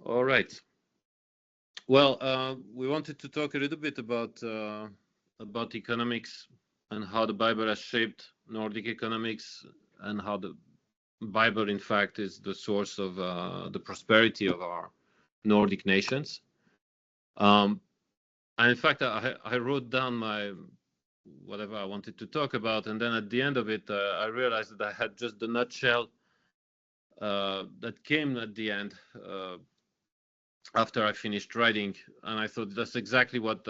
All right. Well, we wanted to talk a little bit about economics and how the Bible has shaped Nordic economics, and how the Bible, in fact, is the source of the prosperity of our Nordic nations. And in fact, I wrote down whatever I wanted to talk about, and then at the end of it, I realized that I had just the nutshell that came at the end after I finished writing, and I thought that's exactly what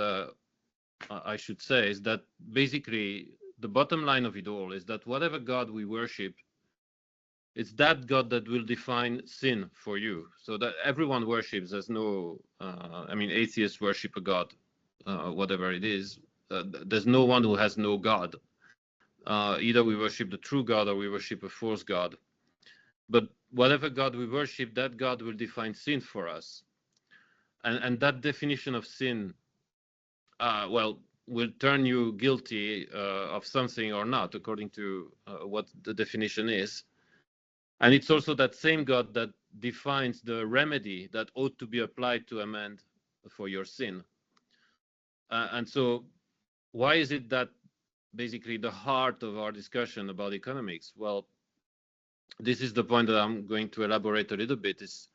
I should say, is that basically the bottom line of it all is that whatever God we worship, it's that God that will define sin for you. So that everyone worships. There's no, atheists worship a God, whatever it is. There's no one who has no God. Either we worship the true God or we worship a false God. But whatever God we worship, that God will define sin for us. And that definition of sin, will turn you guilty of something or not, according to what the definition is. And it's also that same God that defines the remedy that ought to be applied to amend for your sin. And so why is it that basically the heart of our discussion about economics? Well, this is the point that I'm going to elaborate a little bit, is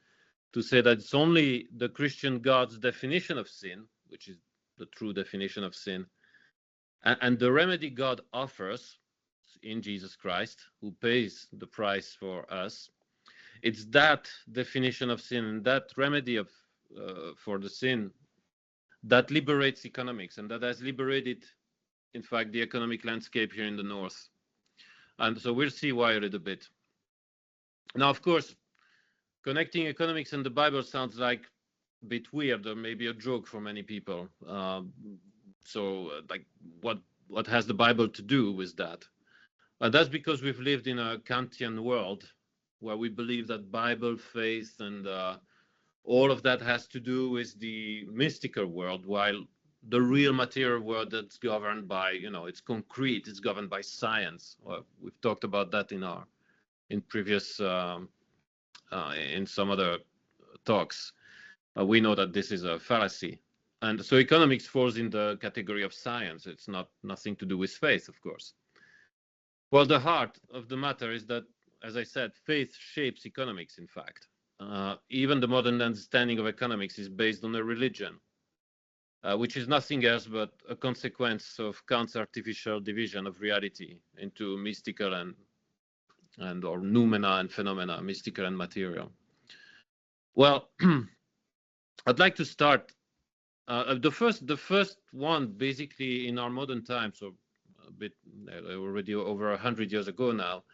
to say that it's only the Christian God's definition of sin, which is the true definition of sin, and the remedy God offers in Jesus Christ, who pays the price for us. It's that definition of sin and that remedy for the sin that liberates economics, and that has liberated, in fact, the economic landscape here in the North. And so we'll see why a little bit. Now, of course, connecting economics and the Bible sounds like a bit weird, or maybe a joke for many people. Like, what has the Bible to do with that? That's because we've lived in a Kantian world where we believe that Bible, faith, and all of that has to do with the mystical world, while the real material world that's governed by, it's concrete, it's governed by science. Well, we've talked about that in previous, in some other talks. We know that this is a fallacy. And so economics falls in the category of science. It's nothing to do with faith, of course. Well, the heart of the matter is that, as I said, faith shapes economics, in fact. Even the modern understanding of economics is based on a religion, which is nothing else but a consequence of Kant's artificial division of reality into mystical or noumena and phenomena, mystical and material. Well, I'd like to start the first one, basically in our modern times, so a bit already over 100 years ago now,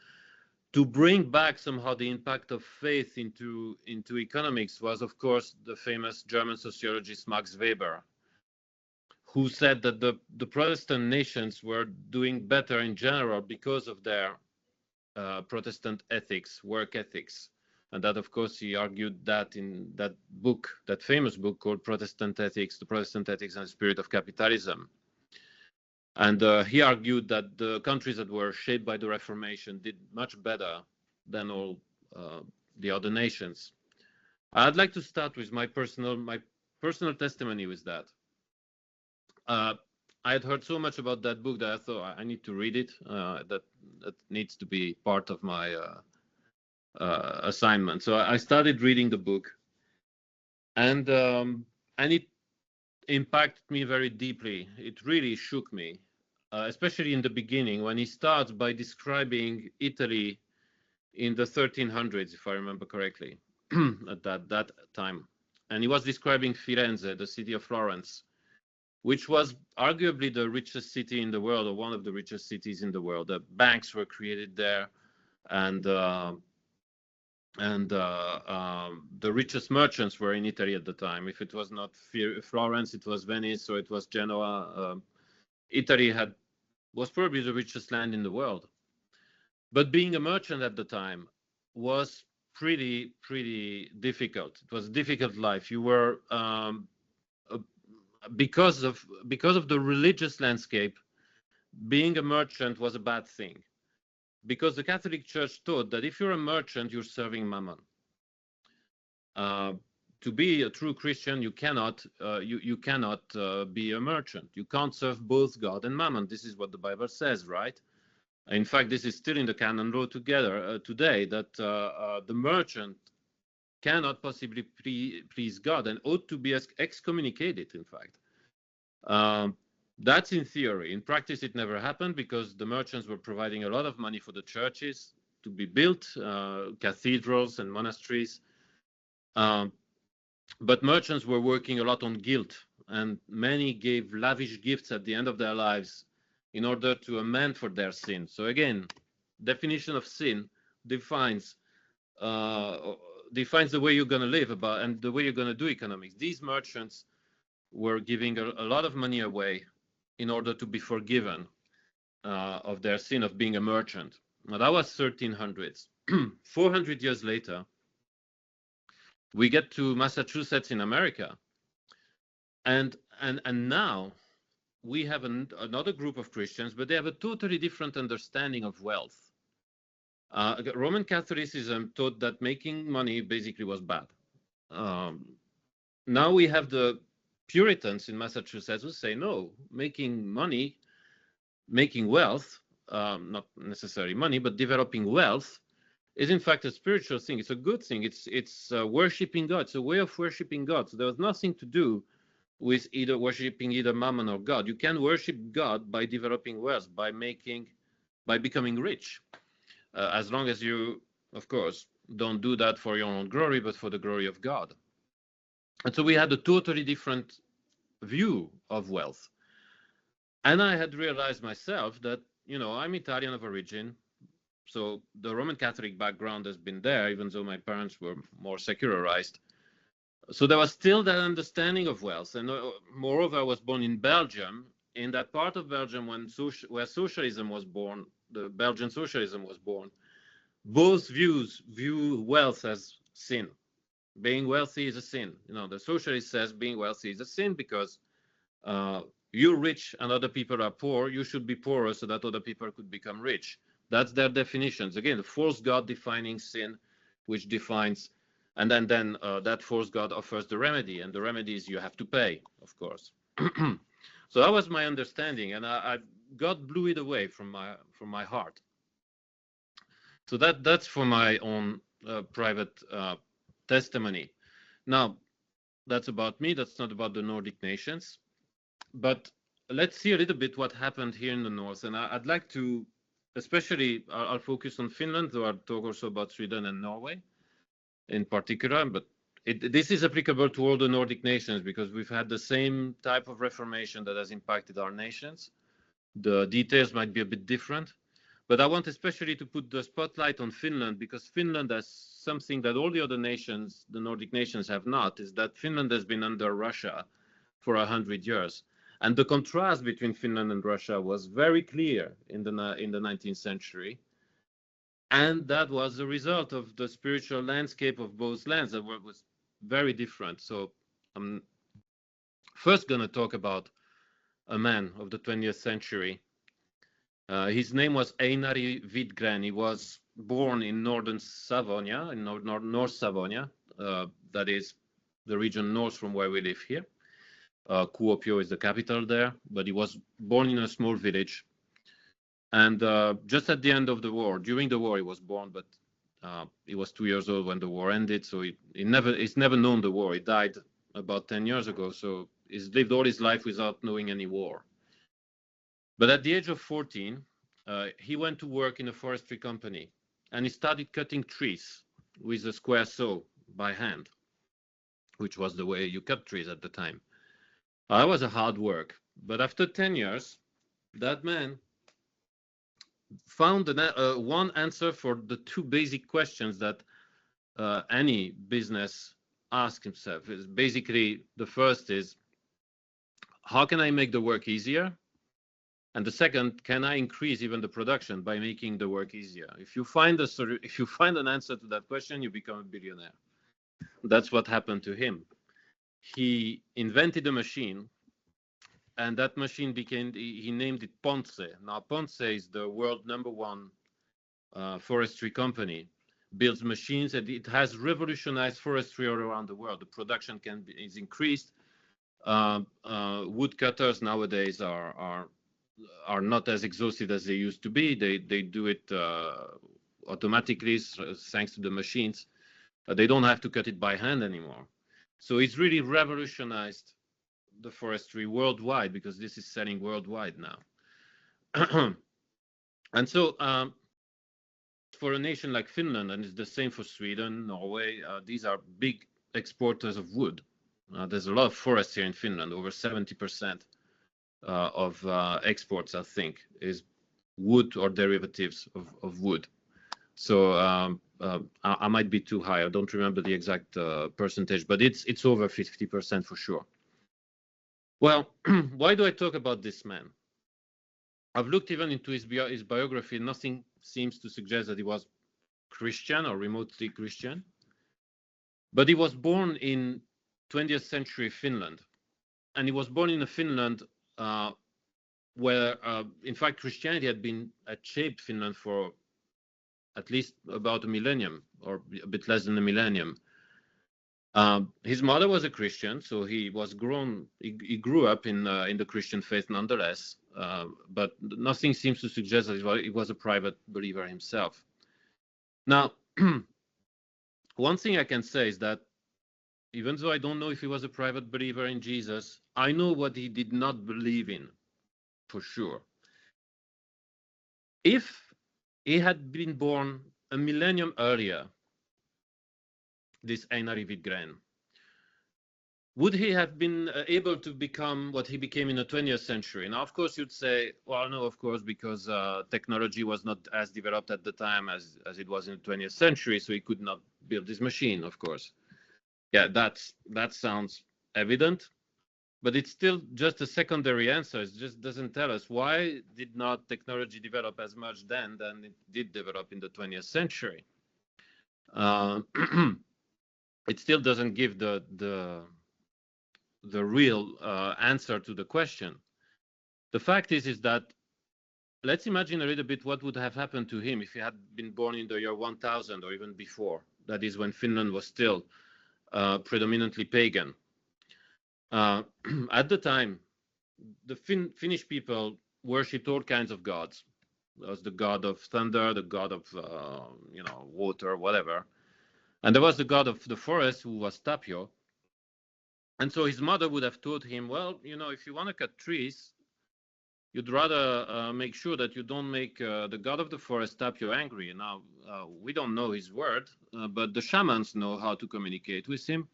to bring back somehow the impact of faith into economics was, of course, the famous German sociologist Max Weber, who said that the Protestant nations were doing better in general because of their Protestant ethics, work ethics. And that, of course, he argued that in that book, that famous book called Protestant Ethics, The Protestant Ethics and the Spirit of Capitalism. And he argued that the countries that were shaped by the Reformation did much better than all the other nations. I'd like to start with my personal testimony with that. I had heard so much about that book that I thought I need to read it. That needs to be part of my assignment. So I started reading the book, and it impacted me very deeply. It really shook me, especially in the beginning, when he starts by describing Italy in the 1300s, if I remember correctly, at that time. And he was describing Firenze, the city of Florence, which was arguably the richest city in the world, or one of the richest cities in the world. The banks were created there, and the richest merchants were in Italy at the time. If it was not Florence, it was Venice, or it was Genoa. Italy was probably the richest land in the world. But being a merchant at the time was pretty difficult. It was a difficult life. You were because of the religious landscape, being a merchant was a bad thing, because the Catholic Church taught that if you're a merchant, you're serving Mammon. to be a true Christian, you cannot be a merchant. You can't serve both God and mammon. This is what the Bible says, right? In fact, this is still in the canon law today, that the merchant cannot possibly please God and ought to be excommunicated, in fact. That's in theory. In practice, it never happened because the merchants were providing a lot of money for the churches to be built, cathedrals and monasteries. But merchants were working a lot on guilt, and many gave lavish gifts at the end of their lives in order to amend for their sin. So again, definition of sin defines the way you're going to live and the way you're going to do economics. These merchants were giving a lot of money away in order to be forgiven of their sin of being a merchant. Now, that was 1300s. 400 years later, we get to Massachusetts in America, and now we have another group of Christians, but they have a totally different understanding of wealth. Roman Catholicism taught that making money basically was bad. Now we have the Puritans in Massachusetts who say, no, making money, making wealth, not necessarily money, but developing wealth is in fact a spiritual thing. It's a good thing. It's worshiping God. It's a way of worshiping God. So there was nothing to do with worshiping either mammon or God. You can worship God by developing wealth, by becoming rich, as long as you, of course, don't do that for your own glory, but for the glory of God. And so we had a totally different view of wealth. And I had realized myself that, I'm Italian of origin. So the Roman Catholic background has been there, even though my parents were more secularized. So there was still that understanding of wealth. And moreover, I was born in Belgium, in that part of Belgium where socialism was born, the Belgian socialism was born. Both views view wealth as sin. Being wealthy is a sin. The socialist says being wealthy is a sin because you're rich and other people are poor. You should be poorer so that other people could become rich. That's their definitions. Again, the false God defining sin, which defines, and then that false God offers the remedy, and the remedy is you have to pay, of course. So that was my understanding, and God blew it away from my heart. So that's for my own private testimony. Now, that's about me. That's not about the Nordic nations. But let's see a little bit what happened here in the north. And I'd like to, especially, I'll focus on Finland, though I'll talk also about Sweden and Norway in particular. But this is applicable to all the Nordic nations because we've had the same type of reformation that has impacted our nations. The details might be a bit different. But I want especially to put the spotlight on Finland because Finland has something that all the other nations, the Nordic nations, have not, is that Finland has been under Russia for 100 years. And the contrast between Finland and Russia was very clear in the 19th century. And that was the result of the spiritual landscape of both lands that was very different. So I'm first going to talk about a man of the 20th century. His name was Einari Widgren. He was born in northern Savonia, in North Savonia. That is the region north from where we live here. Kuopio is the capital there, but he was born in a small village. And just at the end of the war, during the war he was born, but he was 2 years old when the war ended, so he's never known the war. He died about 10 years ago, so he's lived all his life without knowing any war. But at the age of 14, he went to work in a forestry company, and he started cutting trees with a square saw by hand, which was the way you cut trees at the time. That was a hard work, but after 10 years, that man found one answer for the two basic questions that any business asks himself. Basically, the first is, how can I make the work easier? And the second, can I increase even the production by making the work easier? If you find an answer to that question, you become a billionaire. That's what happened to him. He invented a machine, and that machine he named it Ponce. Now, Ponce is the world #1 forestry company, builds machines, and it has revolutionized forestry all around the world. The production is increased. Woodcutters nowadays are not as exhausted as they used to be. They do it automatically thanks to the machines. They don't have to cut it by hand anymore. So it's really revolutionized the forestry worldwide, because this is selling worldwide now. And so for a nation like Finland, and it's the same for Sweden, Norway, these are big exporters of wood. There's a lot of forest here in Finland. Over 70% of exports, I think, is wood or derivatives of wood. So I might be too high. I don't remember the exact percentage, but it's over 50% for sure. Well, why do I talk about this man? I've looked even into his biography. Nothing seems to suggest that he was Christian or remotely Christian. But he was born in 20th century Finland. And he was born in a Finland where, in fact, Christianity had shaped Finland for at least about a millennium, or a bit less than a millennium. His mother was a Christian, so he grew up in the Christian faith nonetheless. But nothing seems to suggest that he was a private believer himself. Now, one thing I can say is that even though I don't know if he was a private believer in Jesus, I know what he did not believe in, for sure. If he had been born a millennium earlier, this Einar Vidgren, would he have been able to become what he became in the 20th century? Now, of course, you'd say, well, no, of course, because technology was not as developed at the time as it was in the 20th century, so he could not build this machine, of course. Yeah, that sounds evident, but it's still just a secondary answer. It just doesn't tell us why did not technology develop as much then than it did develop in the 20th century. It still doesn't give the real answer to the question. The fact is that, let's imagine a little bit what would have happened to him if he had been born in the year 1000 or even before. That is when Finland was still predominantly pagan. At the time, the Finnish people worshipped all kinds of gods. There was the god of thunder, the god of water, whatever, and there was the god of the forest, who was Tapio. And so his mother would have told him, well, if you want to cut trees, you'd rather make sure that you don't make the god of the forest Tapio angry. Now, we don't know his word, but the shamans know how to communicate with him.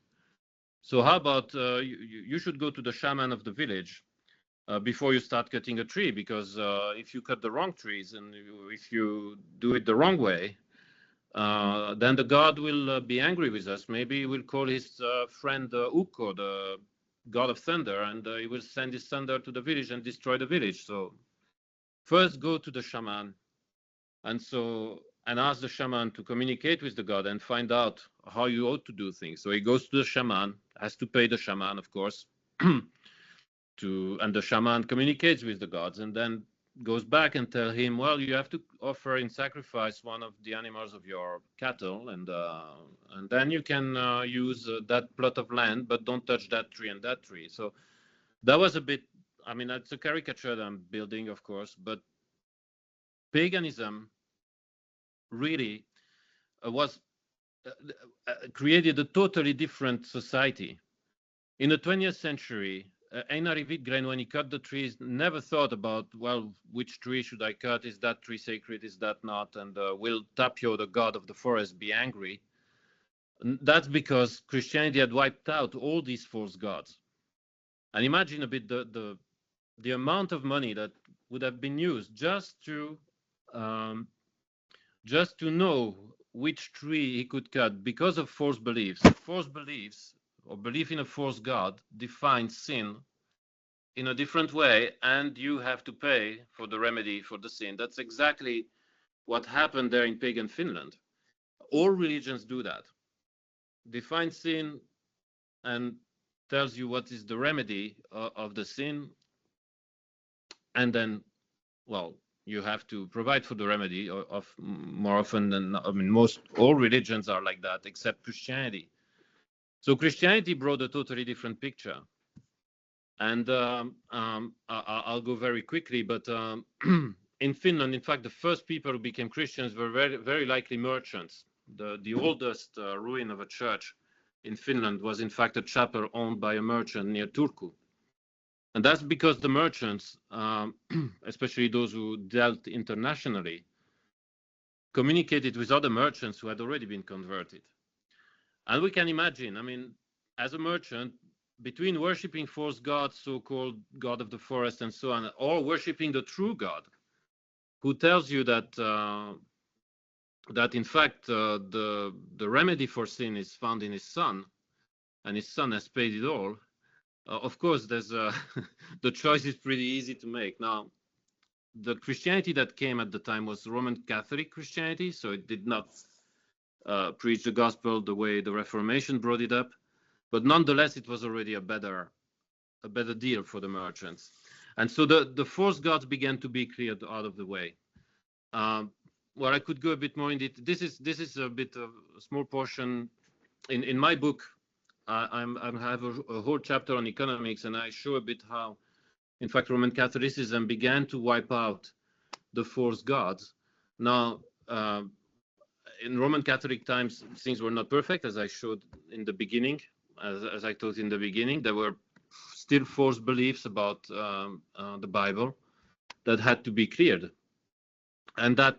So how about you should go to the shaman of the village before you start cutting a tree, because if you cut the wrong trees and if you do it the wrong way, then the god will be angry with us. Maybe he will call his friend Ukko, the god of thunder, and he will send his thunder to the village and destroy the village. So first go to the shaman and ask the shaman to communicate with the god and find out how you ought to do things. So he goes to the shaman, has to pay the shaman, of course, and the shaman communicates with the gods, and then goes back and tell him, well, you have to offer in sacrifice one of the animals of your cattle, and then you can use that plot of land, but don't touch that tree and that tree. So that was a bit, it's a caricature that I'm building, of course, but paganism really created a totally different society. In the 20th century, Einar Vidgren, when he cut the trees, never thought about, well, which tree should I cut? Is that tree sacred? Is that not? And will Tapio, the god of the forest, be angry? And that's because Christianity had wiped out all these false gods. And imagine a bit the amount of money that would have been used just to know which tree he could cut because of false beliefs. False beliefs, or belief in a false god, defines sin in a different way, and you have to pay for the remedy for the sin. That's exactly what happened there in pagan Finland. All religions do that. Define sin and tells you what is the remedy of the sin, and then, well, you have to provide for the remedy of more often than, I mean, most all religions are like that except Christianity. So Christianity brought a totally different picture. And I'll go very quickly, but in Finland, in fact, the first people who became Christians were very, very likely merchants. The oldest ruin of a church in Finland was in fact a chapel owned by a merchant near Turku. And that's because the merchants, especially those who dealt internationally, communicated with other merchants who had already been converted. And we can imagine, I mean, as a merchant, between worshipping false gods, so-called god of the forest and so on, or worshipping the true God, who tells you that that in fact the remedy for sin is found in his son, and his son has paid it all. Of course, there's the choice is pretty easy to make. Now, the Christianity that came at the time was Roman Catholic Christianity, so it did not preach the gospel the way the Reformation brought it up. But nonetheless, it was already a better deal for the merchants. And so the false gods began to be cleared out of the way. Well, I could go a bit more into it. This is a bit of a small portion. In my book, I have a whole chapter on economics, and I show a bit how, in fact, Roman Catholicism began to wipe out the false gods. Now, in Roman Catholic times, things were not perfect, as I showed in the beginning. As I told in the beginning, there were still false beliefs about the Bible that had to be cleared. And that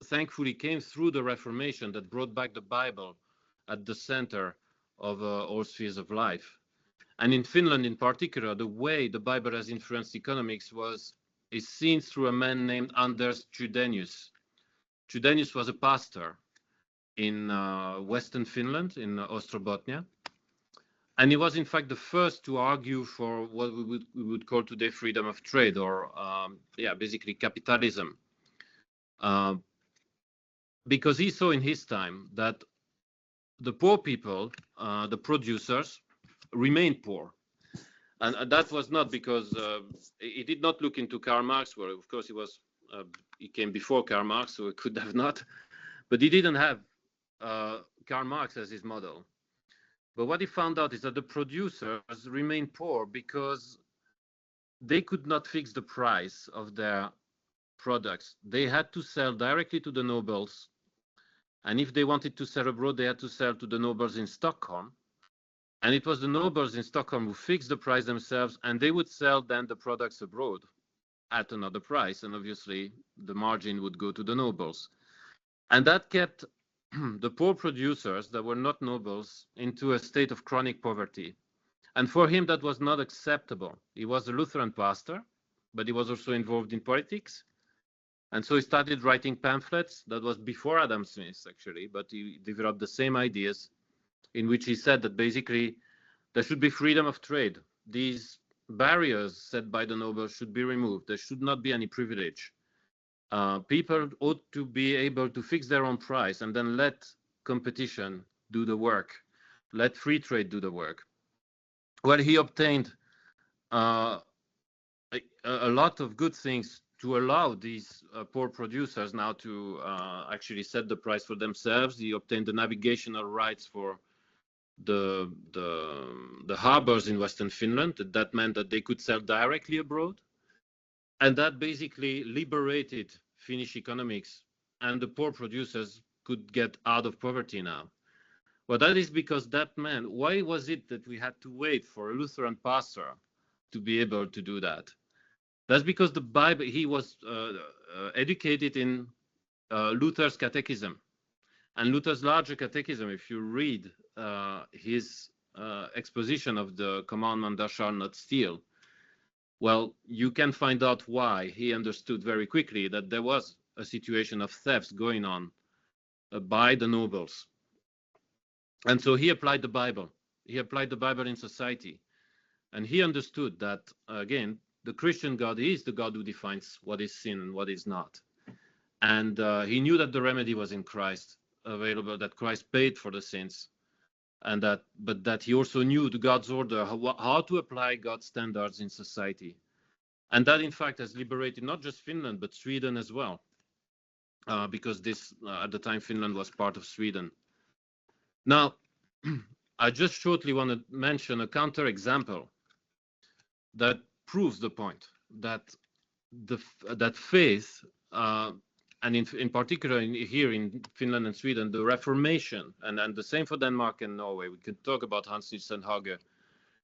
thankfully came through the Reformation that brought back the Bible at the center of all spheres of life. And in Finland in particular, the way the Bible has influenced economics is seen through a man named Anders Chydenius. Chydenius was a pastor in Western Finland, in Ostrobotnia. And he was, in fact, the first to argue for what we would call today freedom of trade, or, basically capitalism. Because he saw in his time that the poor people, the producers, remained poor. And that was not because he did not look into Karl Marx, well, of course he came before Karl Marx, so he could have not. But he didn't have Karl Marx as his model. But what he found out is that the producers remained poor because they could not fix the price of their products. They had to sell directly to the nobles. And if they wanted to sell abroad, they had to sell to the nobles in Stockholm. And it was the nobles in Stockholm who fixed the price themselves, and they would sell then the products abroad at another price. And obviously, the margin would go to the nobles. And that kept the poor producers that were not nobles into a state of chronic poverty. And for him, that was not acceptable. He was a Lutheran pastor, but he was also involved in politics. And so he started writing pamphlets. That was before Adam Smith, actually, but he developed the same ideas, in which he said that basically there should be freedom of trade. These barriers set by the nobles should be removed. There should not be any privilege. People ought to be able to fix their own price and then let competition do the work. Let free trade do the work. Well, he obtained a lot of good things to allow these poor producers now to actually set the price for themselves. He obtained the navigational rights for the harbors in Western Finland. That meant that they could sell directly abroad. And that basically liberated Finnish economics, and the poor producers could get out of poverty now. Well, that is because that man, why was it that we had to wait for a Lutheran pastor to be able to do that? That's because the Bible, he was educated in Luther's catechism. And Luther's larger catechism, if you read his exposition of the commandment, thou shalt not steal, well, you can find out why he understood very quickly that there was a situation of thefts going on by the nobles. And so he applied the Bible. He applied the Bible in society. And he understood that, again, the Christian God is the God who defines what is sin and what is not. And he knew that the remedy was in Christ available, that Christ paid for the sins. And but that he also knew the God's order, how to apply God's standards in society. And that, in fact, has liberated not just Finland, but Sweden as well, because at the time, Finland was part of Sweden. Now, I just shortly want to mention a counterexample that proves the point that that faith, and in particular here in Finland and Sweden, the Reformation, and the same for Denmark and Norway. We can talk about Hans Nielsen Hage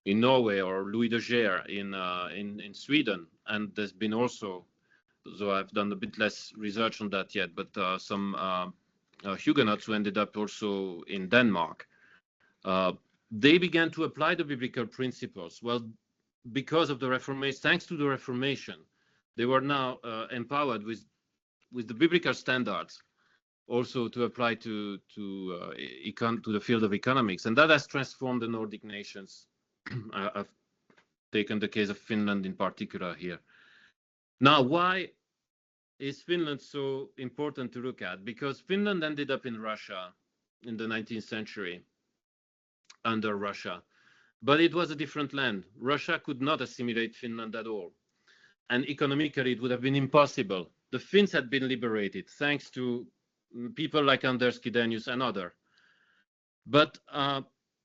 in Norway or Louis de Geer in Sweden, and there's been also, so I've done a bit less research on that yet, but some Huguenots who ended up also in Denmark. They began to apply the biblical principles. Well, because of the Reformation, thanks to the Reformation, they were now empowered with the biblical standards also to apply to the field of economics, and that has transformed the Nordic nations. I've taken the case of Finland in particular here. Now, why is Finland so important to look at? Because Finland ended up in Russia in the 19th century under Russia, but it was a different land. Russia could not assimilate Finland at all, and economically it would have been impossible. The Finns had been liberated thanks to people like Anders Chydenius and others. But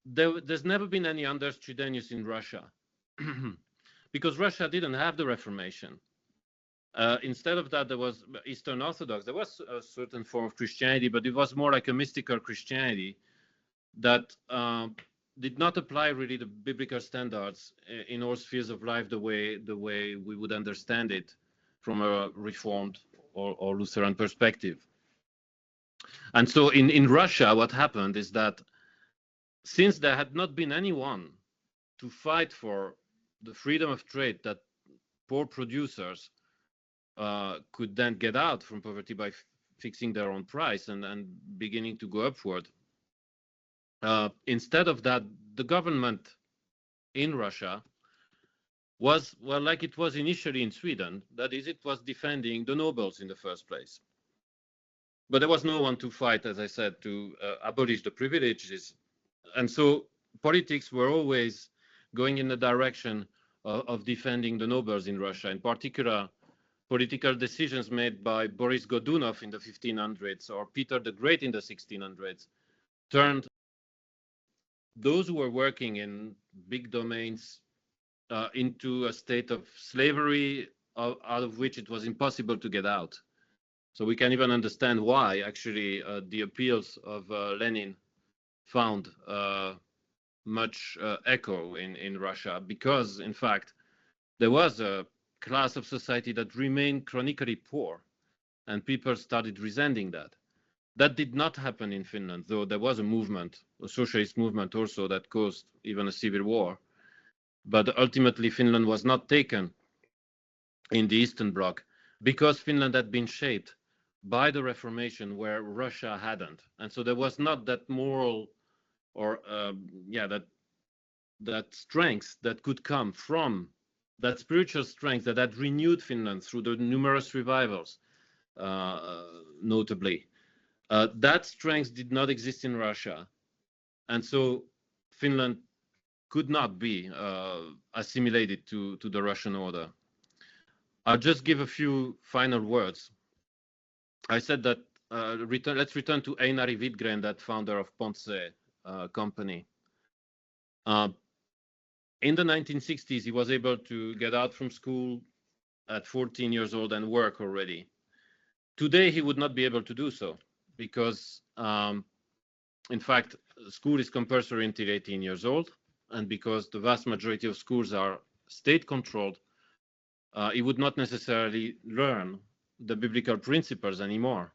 there's never been any Anders Chydenius in Russia because Russia didn't have the Reformation. Instead of that, there was Eastern Orthodox. There was a certain form of Christianity, but it was more like a mystical Christianity that did not apply really the biblical standards in all spheres of life the way we would understand it from a Reformed or Lutheran perspective. And so in Russia, what happened is that since there had not been anyone to fight for the freedom of trade that poor producers could then get out from poverty by fixing their own price and beginning to go upward, instead of that, the government in Russia was, well, like it was initially in Sweden, that is, it was defending the nobles in the first place. But there was no one to fight, as I said, to abolish the privileges. And so politics were always going in the direction of defending the nobles in Russia. In particular, political decisions made by Boris Godunov in the 1500s or Peter the Great in the 1600s turned those who were working in big domains into a state of slavery out of which it was impossible to get out. So we can even understand why actually the appeals of Lenin found much echo in Russia, because in fact there was a class of society that remained chronically poor and people started resenting that. That did not happen in Finland, though there was a movement, a socialist movement also, that caused even a civil war. But ultimately, Finland was not taken in the Eastern Bloc because Finland had been shaped by the Reformation where Russia hadn't. And so there was not that moral or, that strength that could come from that spiritual strength that had renewed Finland through the numerous revivals, notably. That strength did not exist in Russia. And so Finland could not be assimilated to the Russian order. I'll just give a few final words. I said that let's return to Einari Widgren, that founder of Ponsse company. In the 1960s, he was able to get out from school at 14 years old and work already. Today, he would not be able to do so because, in fact, school is compulsory until 18 years old. And because the vast majority of schools are state-controlled, he would not necessarily learn the biblical principles anymore.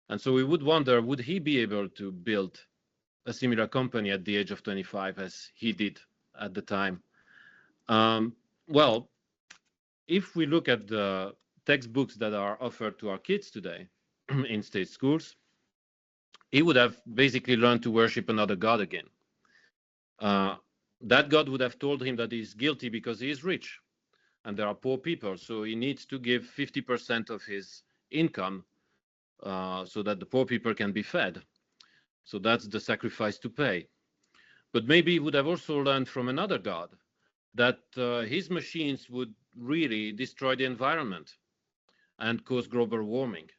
And so we would wonder, would he be able to build a similar company at the age of 25 as he did at the time? Well, if we look at the textbooks that are offered to our kids today in state schools, he would have basically learned to worship another god again. That God would have told him that he's guilty because he is rich and there are poor people. So he needs to give 50% of his income so that the poor people can be fed. So that's the sacrifice to pay. But maybe he would have also learned from another God that his machines would really destroy the environment and cause global warming.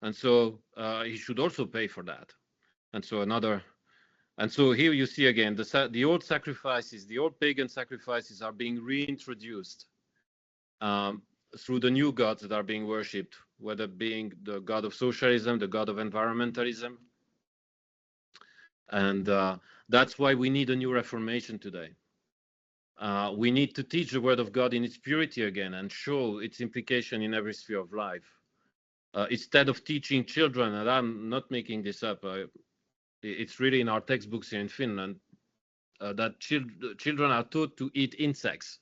And so he should also pay for that. And so here you see again the old sacrifices, the old pagan sacrifices are being reintroduced through the new gods that are being worshipped, whether being the god of socialism, the god of environmentalism. And that's why we need a new Reformation today. We need to teach the word of God in its purity again and show its implication in every sphere of life. Instead of teaching children, and I'm not making this up, it's really in our textbooks here in Finland, that children are taught to eat insects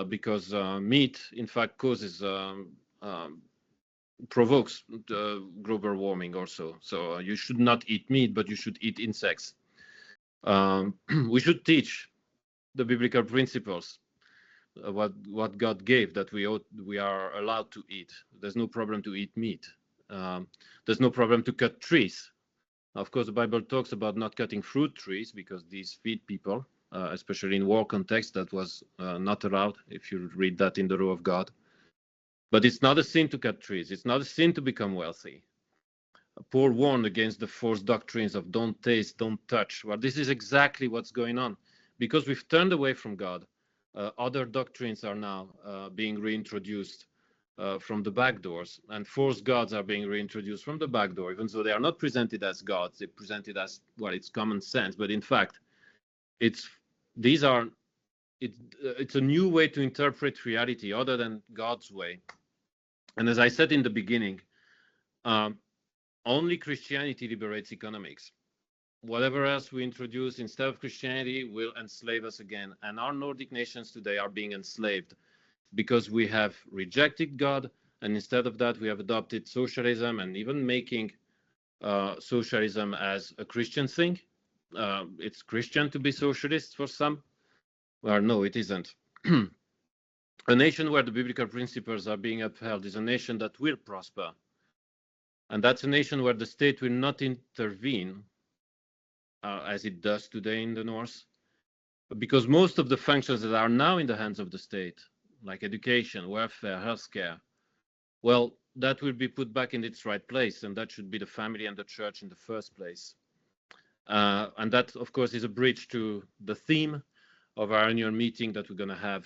because meat, in fact, provokes global warming also. So you should not eat meat, but you should eat insects. We should teach the biblical principles, what God gave, that we are allowed to eat. There's no problem to eat meat. There's no problem to cut trees. Of course, the Bible talks about not cutting fruit trees because these feed people, especially in war context. That was not allowed if you read that in the law of God. But it's not a sin to cut trees. It's not a sin to become wealthy. Paul warned against the false doctrines of don't taste, don't touch. Well, this is exactly what's going on. Because we've turned away from God, other doctrines are now being reintroduced from the back doors, and false gods are being reintroduced from the back door, even though they are not presented as gods. They're presented as, well, it's common sense, but in fact, it's a new way to interpret reality other than God's way. And as I said in the beginning, only Christianity liberates economics. Whatever else we introduce instead of Christianity will enslave us again. And our Nordic nations today are being enslaved because we have rejected God, and instead of that, we have adopted socialism and even making socialism as a Christian thing. It's Christian to be socialist for some. Well, no, it isn't. A nation where the biblical principles are being upheld is a nation that will prosper. And that's a nation where the state will not intervene as it does today in the North, because most of the functions that are now in the hands of the state, like education, welfare, healthcare, well, that will be put back in its right place, and that should be the family and the church in the first place. And that, of course, is a bridge to the theme of our annual meeting that we're going to have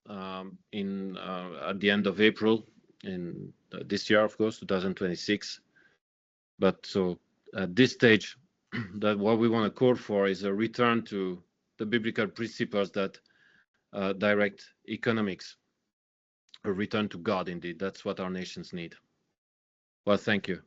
at the end of April in this year, of course, 2026. But so at this stage, that what we want to call for is a return to the biblical principles that direct economics, a return to God, indeed. That's what our nations need. Well, thank you.